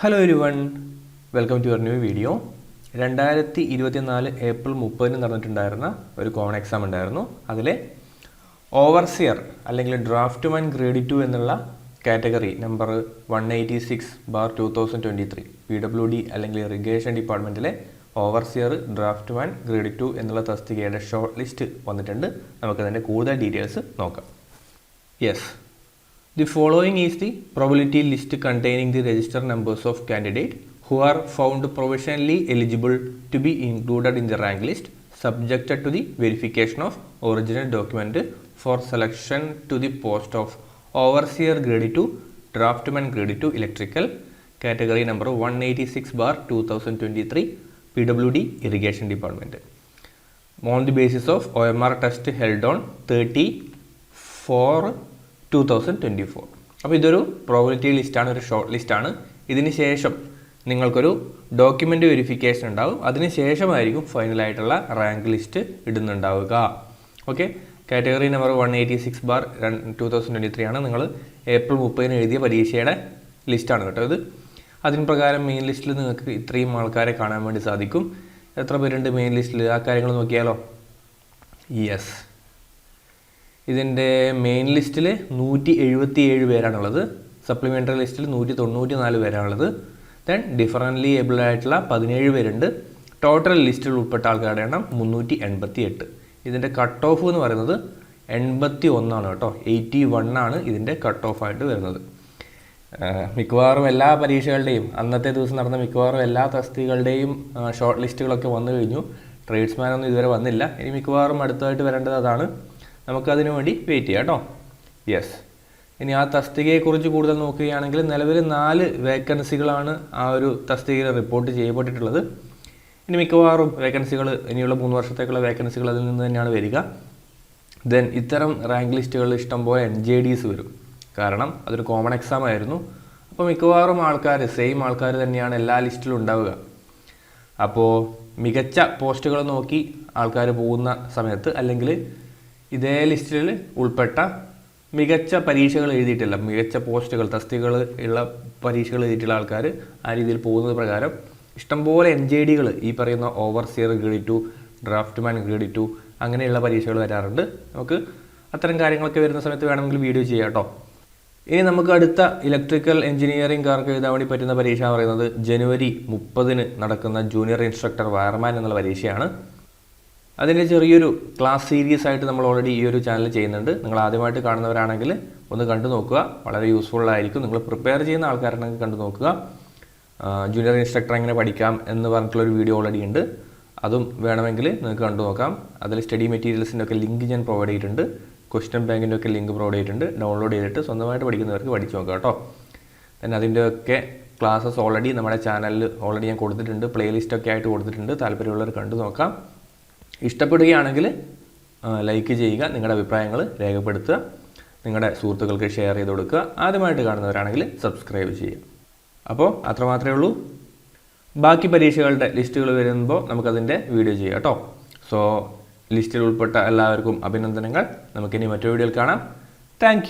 Hello everyone, welcome to your new video. 2024 April 30 നടന്നിട്ടുണ്ടായിരുന്ന ഒരു common exam ഉണ്ടായിരുന്നു. അതിലെ ഓവർസിയർ അല്ലെങ്കിൽ ഡ്രാഫ്റ്റ് മാൻ ഗ്രേഡ് 2 എന്നുള്ള കാറ്റഗറി നമ്പർ 186/2023 PWD അല്ലെങ്കിൽ ഇറിഗേഷൻ ഡിപ്പാർട്ട്മെൻറ്റിലെ ഓവർസിയർ ഡ്രാഫ്റ്റ് മാൻ ഗ്രേഡ് 2 എന്നുള്ള തസ്തികയുടെ ഷോർട്ട് ലിസ്റ്റ് വന്നിട്ടുണ്ട്. നമുക്കതിൻ്റെ കൂടുതൽ ഡീറ്റെയിൽസ് നോക്കാം. Yes, the following is the probability list containing the register numbers of candidates who are found provisionally eligible to be included in the rank list, subjected to the verification of original document for selection to the post of overseer grade 2 draftman grade 2 electrical category number 186/2023 PWD irrigation department on the basis of OMR test held on 30/4/2024. അപ്പോൾ ഇതൊരു probability ലിസ്റ്റാണ്, ഒരു short ലിസ്റ്റാണ്. ഇതിന് ശേഷം നിങ്ങൾക്കൊരു document verification ഉണ്ടാവും. അതിന് ശേഷമായിരിക്കും ഫൈനലായിട്ടുള്ള റാങ്ക് ലിസ്റ്റ് ഇടുന്നുണ്ടാവുക. ഓക്കെ, കാറ്റഗറി നമ്പർ 186/2023 ആണ്. നിങ്ങൾ ഏപ്രിൽ 30 എഴുതിയ പരീക്ഷയുടെ ലിസ്റ്റാണ് കേട്ടോ ഇത്. അതിന് പ്രകാരം മെയിൻ ലിസ്റ്റിൽ നിങ്ങൾക്ക് ഇത്രയും ആൾക്കാരെ കാണാൻ വേണ്ടി സാധിക്കും. എത്ര പേരുണ്ട് മെയിൻ ലിസ്റ്റിൽ? ആ കാര്യങ്ങൾ നോക്കിയാലോ. യെസ്, ഇതിൻ്റെ മെയിൻ ലിസ്റ്റിൽ 177 പേരാണുള്ളത്. സപ്ലിമെൻ്ററി ലിസ്റ്റിൽ 194 പേരാണുള്ളത്. ദെൻ ഡിഫറൻ്റ്ലി ഏബിൾഡ് ആയിട്ടുള്ള 17 പേരുണ്ട്. ടോട്ടൽ ലിസ്റ്റിൽ ഉൾപ്പെട്ട ആൾക്കാരുടെ എണ്ണം 388. ഇതിൻ്റെ കട്ട് ഓഫ് എന്ന് പറയുന്നത് 81 കേട്ടോ. 81 ആണ് ഇതിൻ്റെ കട്ട് ഓഫ് ആയിട്ട് വരുന്നത്. മിക്കവാറും എല്ലാ പരീക്ഷകളുടെയും അന്നത്തെ ദിവസം നടന്ന മിക്കവാറും എല്ലാ തസ്തികകളുടെയും ഷോർട്ട് ലിസ്റ്റുകളൊക്കെ വന്നു കഴിഞ്ഞു. ട്രേഡ്സ്മാനൊന്നും ഇതുവരെ വന്നില്ല. ഇനി മിക്കവാറും അടുത്തായിട്ട് വരേണ്ടത് അതാണ്. നമുക്കതിനു വേണ്ടി വെയിറ്റ് ചെയ്യാം കേട്ടോ. യെസ്, ഇനി ആ തസ്തികയെക്കുറിച്ച് കൂടുതൽ നോക്കുകയാണെങ്കിൽ നിലവിൽ 4 വേക്കൻസികളാണ് ആ ഒരു തസ്തികയിൽ റിപ്പോർട്ട് ചെയ്യപ്പെട്ടിട്ടുള്ളത്. ഇനി മിക്കവാറും വേക്കൻസികൾ ഇനിയുള്ള 3 വർഷത്തേക്കുള്ള വേക്കൻസികൾ അതിൽ നിന്ന് തന്നെയാണ് വരിക. ദെൻ ഇത്തരം റാങ്ക് ലിസ്റ്റുകൾ ഇഷ്ടംപോലെ NJDs വരും. കാരണം അതൊരു കോമൺ എക്സാം ആയിരുന്നു. അപ്പോൾ മിക്കവാറും ആൾക്കാർ സെയിം ആൾക്കാർ തന്നെയാണ് എല്ലാ ലിസ്റ്റിലും ഉണ്ടാവുക. അപ്പോൾ മികച്ച പോസ്റ്റുകൾ നോക്കി ആൾക്കാർ പോകുന്ന സമയത്ത്, അല്ലെങ്കിൽ ഇതേ ലിസ്റ്റിൽ ഉൾപ്പെട്ട മികച്ച പരീക്ഷകൾ എഴുതിയിട്ടില്ല, മികച്ച പോസ്റ്റുകൾ തസ്തികകൾ ഉള്ള പരീക്ഷകൾ എഴുതിയിട്ടുള്ള ആൾക്കാർ ആ രീതിയിൽ പോകുന്നത് പ്രകാരം ഇഷ്ടംപോലെ NJDകൾ ഈ പറയുന്ന ഓവർസിയർ ഗ്രേഡ് 2, ഡ്രാഫ്റ്റ് മാൻ ഗ്രേഡ് 2 അങ്ങനെയുള്ള പരീക്ഷകൾ വരാറുണ്ട്. നമുക്ക് അത്തരം കാര്യങ്ങളൊക്കെ വരുന്ന സമയത്ത് വേണമെങ്കിൽ വീഡിയോ ചെയ്യാം കേട്ടോ. ഇനി നമുക്ക് അടുത്ത ഇലക്ട്രിക്കൽ എഞ്ചിനീയറിംഗുകാർക്ക് എഴുതാൻ വേണ്ടി പറ്റുന്ന പരീക്ഷ എന്ന് പറയുന്നത് ജനുവരി 30 നടക്കുന്ന ജൂനിയർ ഇൻസ്ട്രക്ടർ വയർമാൻ എന്നുള്ള പരീക്ഷയാണ്. അതിൻ്റെ ചെറിയൊരു ക്ലാസ് സീരീസ് ആയിട്ട് നമ്മൾ ഓൾറെഡി ഈ ഒരു ചാനൽ ചെയ്യുന്നുണ്ട്. നിങ്ങൾ ആദ്യമായിട്ട് കാണുന്നവരാണെങ്കിൽ ഒന്ന് കണ്ടു നോക്കുക, വളരെ യൂസ്ഫുൾ ആയിരിക്കും. നിങ്ങൾ പ്രിപ്പയർ ചെയ്യുന്ന ആൾക്കാരുണ്ടെങ്കിൽ കണ്ടു നോക്കുക. ജൂനിയർ ഇൻസ്ട്രക്ടർ എങ്ങനെ പഠിക്കാം എന്ന് പറഞ്ഞിട്ടുള്ളൊരു വീഡിയോ ഓൾറെഡി ഉണ്ട്, അതും വേണമെങ്കിൽ നിങ്ങൾക്ക് കണ്ടു നോക്കാം. അതിൽ സ്റ്റഡി മെറ്റീരിയൽസിൻ്റെ ഒക്കെ ലിങ്ക് ഞാൻ പ്രൊവൈഡ് ചെയ്തിട്ടുണ്ട്, ക്വസ്റ്റ്യൻ ബാങ്കിൻ്റെ ഒക്കെ ലിങ്ക് പ്രൊവൈഡ് ചെയ്തിട്ടുണ്ട്. ഡൗൺലോഡ് ചെയ്തിട്ട് സ്വന്തമായിട്ട് പഠിക്കുന്നവർക്ക് പഠിച്ചു നോക്കാം കേട്ടോ. പിന്നെ അതിൻ്റെയൊക്കെ ക്ലാസ്സസ് ഓൾറെഡി നമ്മുടെ ചാനലിൽ ഓൾറെഡി ഞാൻ കൊടുത്തിട്ടുണ്ട്, പ്ലേലിസ്റ്റൊക്കെ ആയിട്ട് കൊടുത്തിട്ടുണ്ട്. താല്പര്യമുള്ളവർ കണ്ടു നോക്കാം. ഇഷ്ടപ്പെടുകയാണെങ്കിൽ ലൈക്ക് ചെയ്യുക, നിങ്ങളുടെ അഭിപ്രായങ്ങൾ രേഖപ്പെടുത്തുക, നിങ്ങളുടെ സുഹൃത്തുക്കൾക്ക് ഷെയർ ചെയ്ത് കൊടുക്കുക. ആദ്യമായിട്ട് കാണുന്നവരാണെങ്കിൽ സബ്സ്ക്രൈബ് ചെയ്യുക. അപ്പോൾ അത്രമാത്രമേ ഉള്ളൂ. ബാക്കി പരീക്ഷകളുടെ ലിസ്റ്റുകൾ വരുമ്പോൾ നമുക്കതിൻ്റെ വീഡിയോ ചെയ്യാം കേട്ടോ. സോ ലിസ്റ്റിൽ ഉൾപ്പെട്ട എല്ലാവർക്കും അഭിനന്ദനങ്ങൾ. നമുക്കിനി മറ്റൊരു വീഡിയോയിൽ കാണാം. താങ്ക്